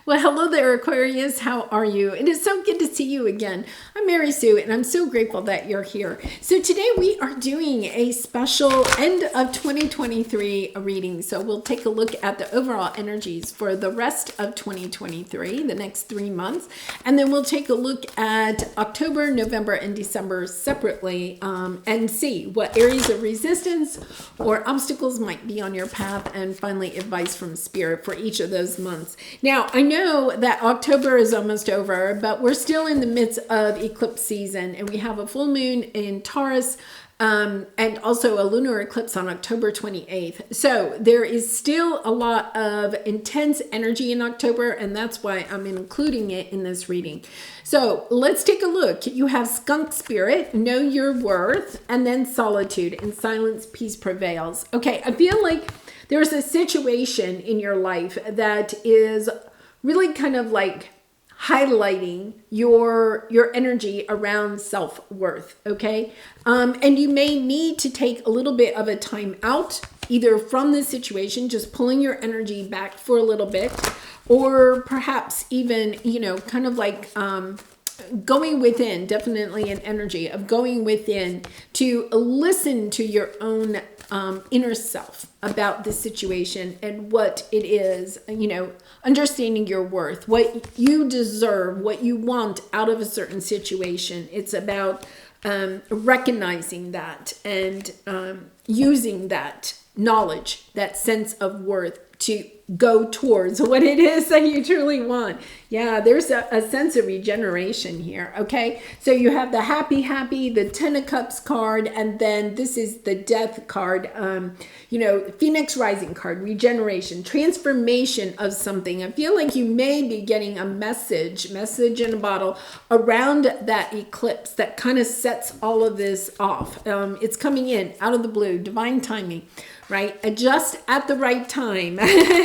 Well, hello there, Aquarius. How are you? It is so good to see you again. I'm Mary Sue, and I'm so grateful that you're here. So today we are doing a special end of 2023 reading. So we'll take a look at the overall energies for the rest of 2023, the next 3 months. And then we'll take a look at October, November, and December separately and see what areas of resistance or obstacles might be on your path, and finally advice from Spirit for each of those months. Now, I know that October is almost over, but we're still in the midst of eclipse season, and we have a full moon in Taurus and also a lunar eclipse on October 28th. So there is still a lot of intense energy in October, and that's why I'm including it in this reading. So let's take a look. You have Skunk Spirit, Know Your Worth, and then Solitude, and Silence, Peace Prevails. Okay, I feel like there's a situation in your life that is really kind of like highlighting your energy around self-worth, okay? And you may need to take a little bit of a time out, either from this situation, just pulling your energy back for a little bit, or perhaps even, kind of like going within, definitely an energy of going within to listen to your own inner self about this situation and what it is, understanding your worth, what you deserve, what you want out of a certain situation. It's about recognizing that and using that knowledge, that sense of worth to go towards what it is that you truly want. Yeah, there's a sense of regeneration here, okay? So you have the happy, the 10 of Cups card, and then this is the Death card, Phoenix Rising card, regeneration, transformation of something. I feel like you may be getting a message in a bottle around that eclipse that kind of sets all of this off. It's coming in out of the blue, divine timing, right? Just at the right time.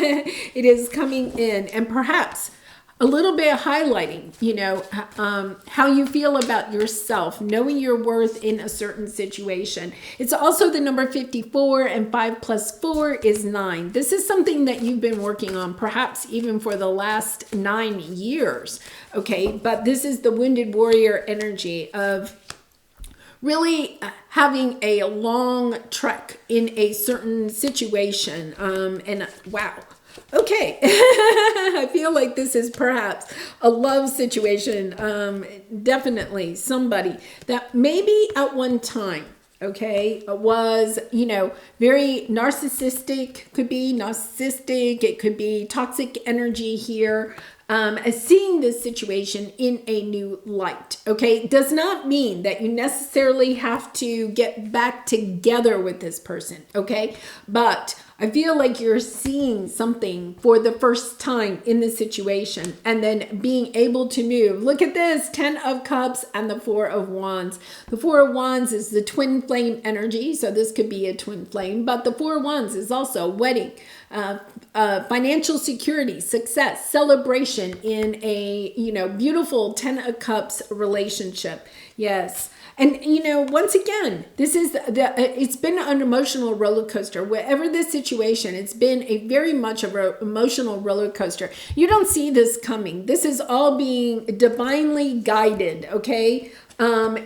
It is coming in, and perhaps a little bit highlighting, how you feel about yourself, knowing your worth in a certain situation. It's also the number 54, and 5 + 4 is 9. This is something that you've been working on, perhaps even for the last 9 years, okay? But this is the wounded warrior energy of really having a long trek in a certain situation. And wow. Okay. I feel like this is perhaps a love situation. Definitely somebody that maybe at one time, okay, was, very narcissistic, it could be toxic energy here. Seeing this situation in a new light, okay, does not mean that you necessarily have to get back together with this person, okay, but I feel like you're seeing something for the first time in this situation and then being able to move. Look at this, 10 of Cups and the 4 of Wands. The 4 of Wands is the twin flame energy, so this could be a twin flame, but the 4 of Wands is also wedding, financial security, success, celebration in a, beautiful 10 of Cups relationship. Yes. And, once again, this is it's been an emotional roller coaster. Whatever the situation, it's been a very much of an emotional roller coaster. You don't see this coming. This is all being divinely guided, okay?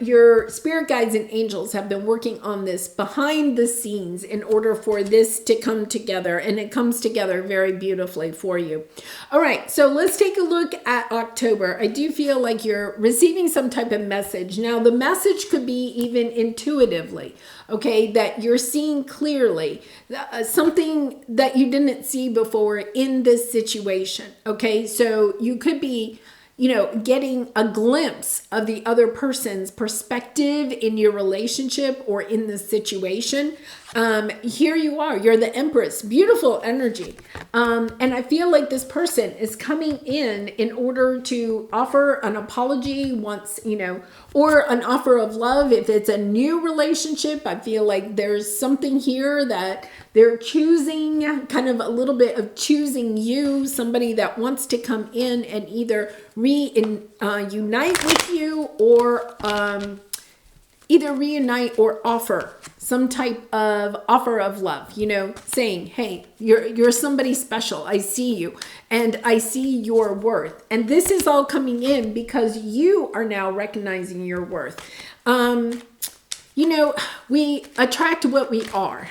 Your spirit guides and angels have been working on this behind the scenes in order for this to come together, and it comes together very beautifully for you. All right, so let's take a look at October. I do feel like you're receiving some type of message. Now, the message could be even intuitively, okay, that you're seeing clearly something that you didn't see before in this situation, okay? So you could be getting a glimpse of the other person's perspective in your relationship or in the situation. Here you are, you're the Empress, beautiful energy. And I feel like this person is coming in order to offer an apology once, or an offer of love. If it's a new relationship, I feel like there's something here that they're choosing, kind of a little bit of choosing you, somebody that wants to come in and either unite with you or either reunite or offer some type of offer of love, you know, saying, hey, you're somebody special. I see you and I see your worth. And this is all coming in because you are now recognizing your worth. You know, we attract what we are,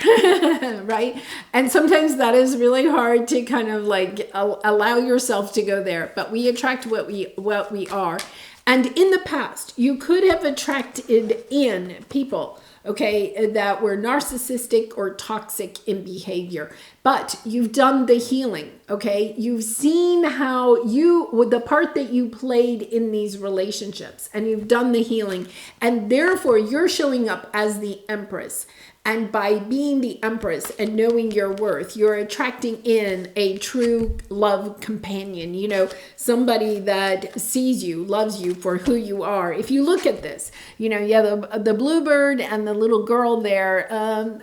right? And sometimes that is really hard to kind of like allow yourself to go there, but we attract what we are. And in the past, you could have attracted in people, okay, that were narcissistic or toxic in behavior, but you've done the healing, okay? You've seen how the part that you played in these relationships, and you've done the healing, and therefore you're showing up as the Empress. And by being the Empress and knowing your worth, you're attracting in a true love companion, you know, somebody that sees you, loves you for who you are. If you look at this, you know, yeah, the bluebird and the little girl there,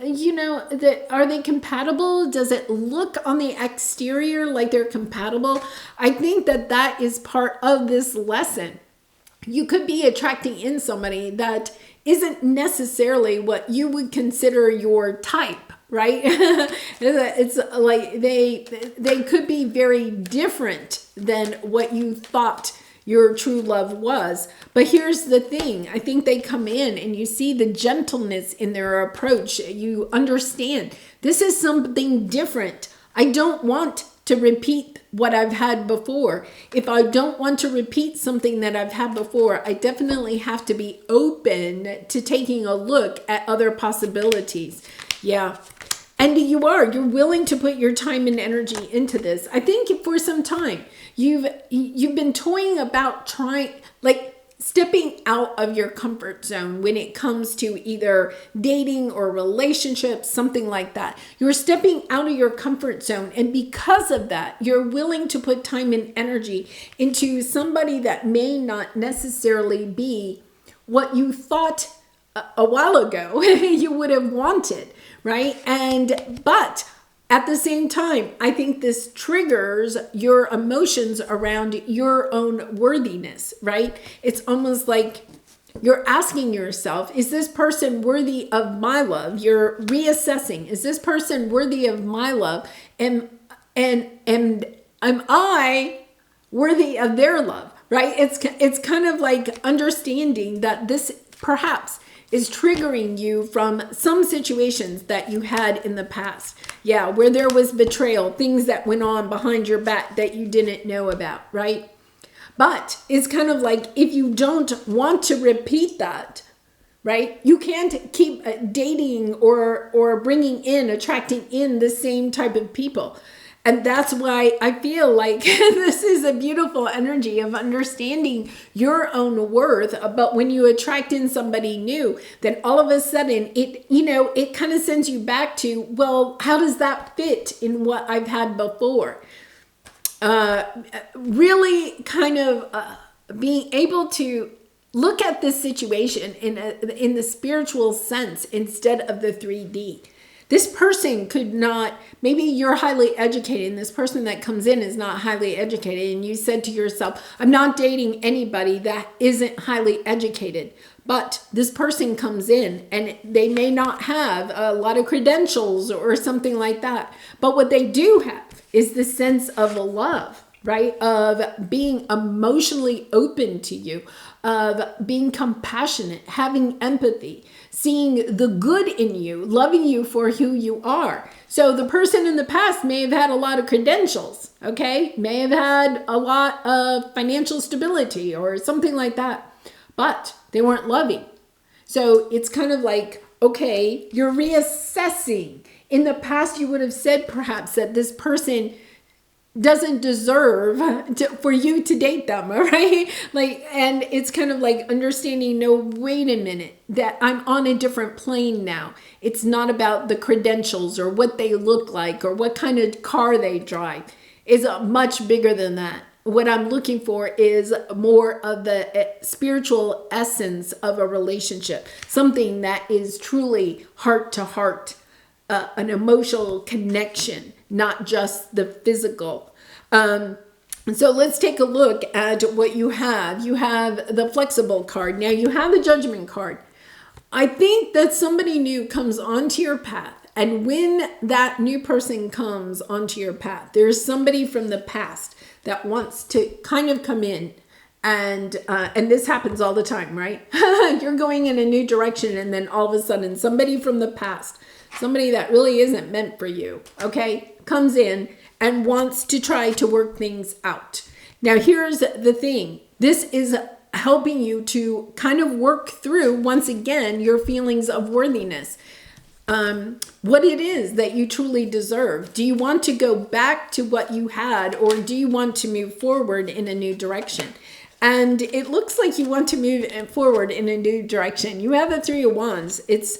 you know, are they compatible? Does it look on the exterior like they're compatible? I think that is part of this lesson. You could be attracting in somebody that isn't necessarily what you would consider your type, right? It's like they could be very different than what you thought your true love was. But here's the thing. I think they come in and you see the gentleness in their approach. You understand this is something different. I don't want to repeat what I've had before. If I don't want to repeat something that I've had before, I definitely have to be open to taking a look at other possibilities. Yeah. And you're willing to put your time and energy into this. I think for some time, you've been toying about stepping out of your comfort zone when it comes to either dating or relationships, something like that. You're stepping out of your comfort zone. And because of that, you're willing to put time and energy into somebody that may not necessarily be what you thought a while ago you would have wanted, right? But at the same time, I think this triggers your emotions around your own worthiness, right? It's almost like you're asking yourself, is this person worthy of my love? You're reassessing, is this person worthy of my love? And am I worthy of their love, right? It's kind of like understanding that this perhaps is triggering you from some situations that you had in the past. Yeah, where there was betrayal, things that went on behind your back that you didn't know about, right? But it's kind of like if you don't want to repeat that, right? You can't keep dating or attracting in the same type of people. And that's why I feel like this is a beautiful energy of understanding your own worth. But when you attract in somebody new, then all of a sudden it kind of sends you back to, well, how does that fit in what I've had before? Really kind of being able to look at this situation in the spiritual sense instead of the 3D. This person could not, maybe you're highly educated and this person that comes in is not highly educated, and you said to yourself, I'm not dating anybody that isn't highly educated. But this person comes in and they may not have a lot of credentials or something like that. But what they do have is the sense of love, right? Of being emotionally open to you, of being compassionate, having empathy, seeing the good in you, loving you for who you are. So the person in the past may have had a lot of credentials, okay? May have had a lot of financial stability or something like that, but they weren't loving. So it's kind of like, okay, you're reassessing. In the past, you would have said perhaps that this person doesn't deserve for you to date them, all right? And it's kind of like understanding, no, wait a minute, that I'm on a different plane now. It's not about the credentials or what they look like or what kind of car they drive. It's much bigger than that. What I'm looking for is more of the spiritual essence of a relationship, something that is truly heart to heart, an emotional connection, not just the physical. So let's take a look at what you have. You have the flexible card. Now you have the judgment card. I think that somebody new comes onto your path. And when that new person comes onto your path, there's somebody from the past that wants to kind of come in. And this happens all the time, right? You're going in a new direction, and then all of a sudden somebody from the past, somebody that really isn't meant for you, okay, comes in and wants to try to work things out. Now, here's the thing. This is helping you to kind of work through, once again, your feelings of worthiness. What it is that you truly deserve. Do you want to go back to what you had, or do you want to move forward in a new direction? And it looks like you want to move forward in a new direction. You have the Three of Wands. It's,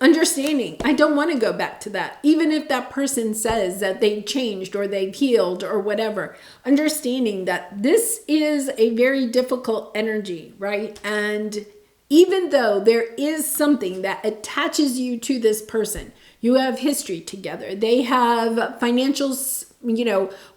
understanding. I don't want to go back to that. Even if that person says that they've changed or they've healed or whatever. Understanding that this is a very difficult energy, right? And even though there is something that attaches you to this person, you have history together. They have financial,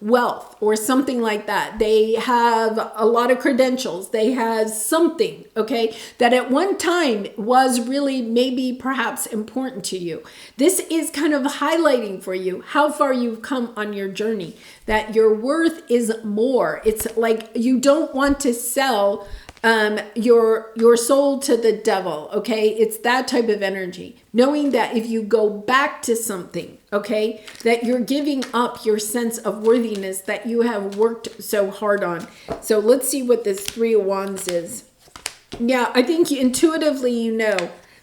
wealth or something like that. They have a lot of credentials. They have something, okay, that at one time was really maybe perhaps important to you. This is kind of highlighting for you how far you've come on your journey, that your worth is more. It's like you don't want to sell your soul to the devil, okay? It's that type of energy. Knowing that if you go back to something, okay, that you're giving up your sense of worthiness that you have worked so hard on. So let's see what this Three of Wands is. Yeah, I think intuitively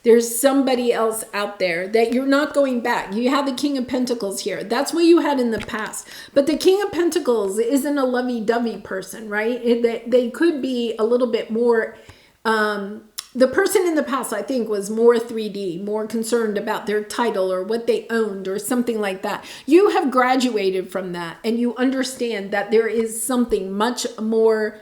there's somebody else out there that you're not going back. You have the King of Pentacles here. That's what you had in the past. But the King of Pentacles isn't a lovey-dovey person, right? They could be a little bit more... the person in the past, I think, was more 3D, more concerned about their title or what they owned or something like that. You have graduated from that, and you understand that there is something much more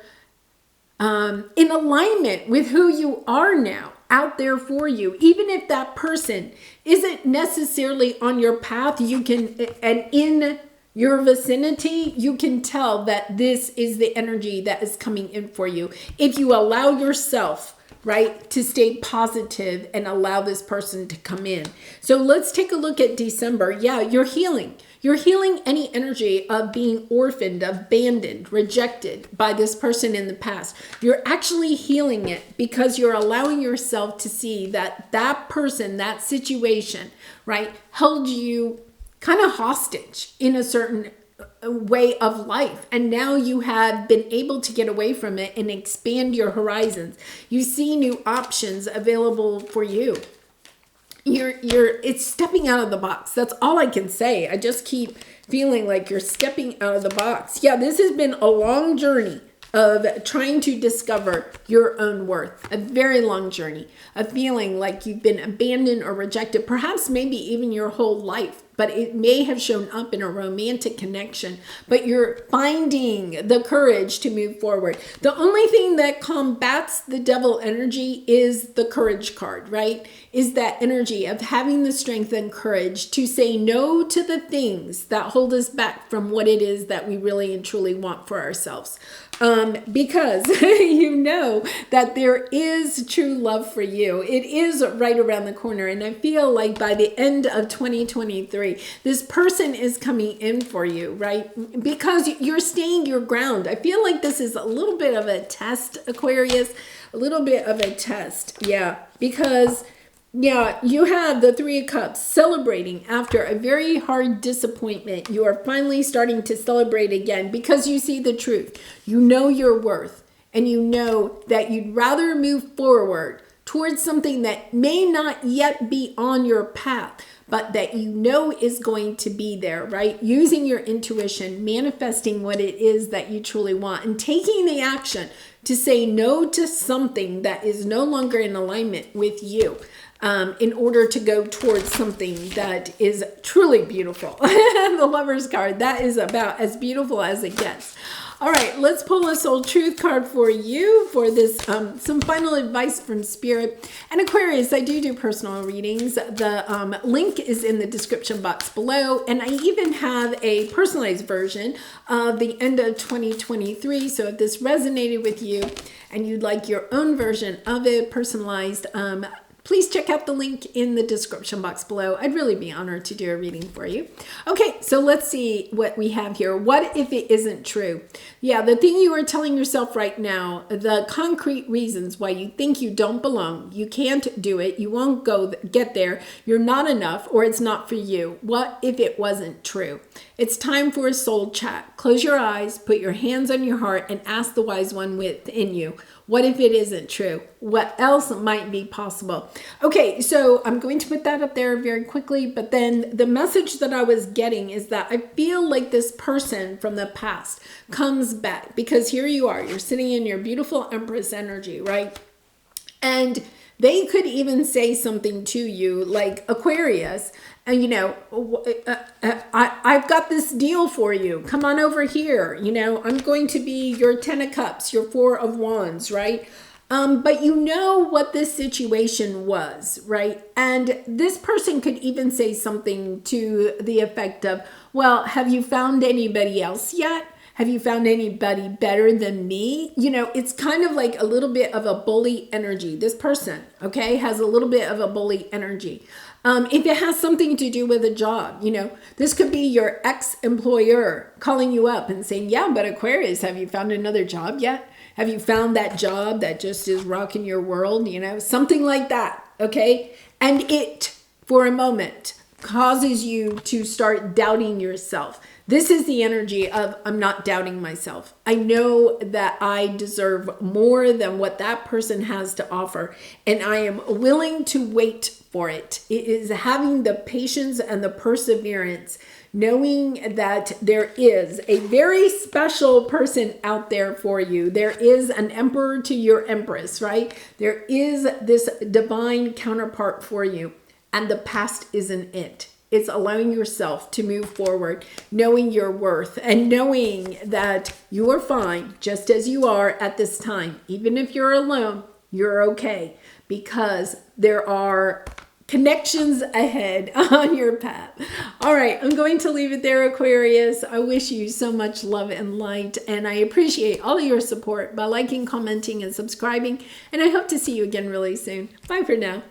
in alignment with who you are now out there for you. Even if that person isn't necessarily on your path, you can, and in your vicinity, you can tell that this is the energy that is coming in for you. If you allow yourself, right, to stay positive and allow this person to come in. So let's take a look at December. Yeah, you're healing. You're healing any energy of being orphaned, abandoned, rejected by this person in the past. You're actually healing it because you're allowing yourself to see that that person, that situation, right, held you kind of hostage in a certain way of life. And now you have been able to get away from it and expand your horizons. You see new options available for you. It's stepping out of the box. That's all I can say. I just keep feeling like you're stepping out of the box. Yeah, this has been a long journey of trying to discover your own worth. A very long journey of feeling like you've been abandoned or rejected, perhaps maybe even your whole life. But it may have shown up in a romantic connection, but you're finding the courage to move forward. The only thing that combats the devil energy is the courage card, right? Is that energy of having the strength and courage to say no to the things that hold us back from what it is that we really and truly want for ourselves. Because you know that there is true love for you. It is right around the corner. And I feel like by the end of 2023, this person is coming in for you, right? Because you're staying your ground. I feel like this is a little bit of a test, Aquarius, a little bit of a test. Yeah, because yeah, you have the Three of Cups celebrating after a very hard disappointment. You are finally starting to celebrate again because you see the truth. You know your worth, and you know that you'd rather move forward towards something that may not yet be on your path, but that you know is going to be there, right? Using your intuition, manifesting what it is that you truly want, and taking the action to say no to something that is no longer in alignment with you. In order to go towards something that is truly beautiful. The Lover's card, that is about as beautiful as it gets. All right, let's pull a soul truth card for you for this, some final advice from Spirit. And Aquarius, I do personal readings. The link is in the description box below. And I even have a personalized version of the end of 2023. So if this resonated with you and you'd like your own version of it personalized, please check out the link in the description box below. I'd really be honored to do a reading for you. Okay, so let's see what we have here. What if it isn't true? Yeah, the thing you are telling yourself right now, the concrete reasons why you think you don't belong, you can't do it, you won't get there, you're not enough, or it's not for you. What if it wasn't true? It's time for a soul chat. Close your eyes, put your hands on your heart, and ask the wise one within you. What if it isn't true? What else might be possible? Okay, so I'm going to put that up there very quickly, but then the message that I was getting is that I feel like this person from the past comes back, because here you are, you're sitting in your beautiful Empress energy, right? And they could even say something to you like, Aquarius, you know, I've got this deal for you. Come on over here. You know, I'm going to be your 10 of Cups, your 4 of Wands, right? But you know what this situation was, right? And this person could even say something to the effect of, well, have you found anybody else yet? Have you found anybody better than me? You know, it's kind of like a little bit of a bully energy. This person, okay, has a little bit of a bully energy. If it has something to do with a job, you know, this could be your ex-employer calling you up and saying, yeah, but Aquarius, have you found another job yet? Have you found that job that just is rocking your world? You know, something like that, okay? And it, for a moment, causes you to start doubting yourself. This is the energy of, I'm not doubting myself. I know that I deserve more than what that person has to offer, and I am willing to wait for it. It is having the patience and the perseverance, knowing that there is a very special person out there for you. There is an emperor to your empress, right? There is this divine counterpart for you, and the past isn't it. It's allowing yourself to move forward, knowing your worth, and knowing that you are fine just as you are at this time. Even if you're alone, you're okay, because there are connections ahead on your path. All right, I'm going to leave it there, Aquarius. I wish you so much love and light, and I appreciate all of your support by liking, commenting, and subscribing, and I hope to see you again really soon. Bye for now.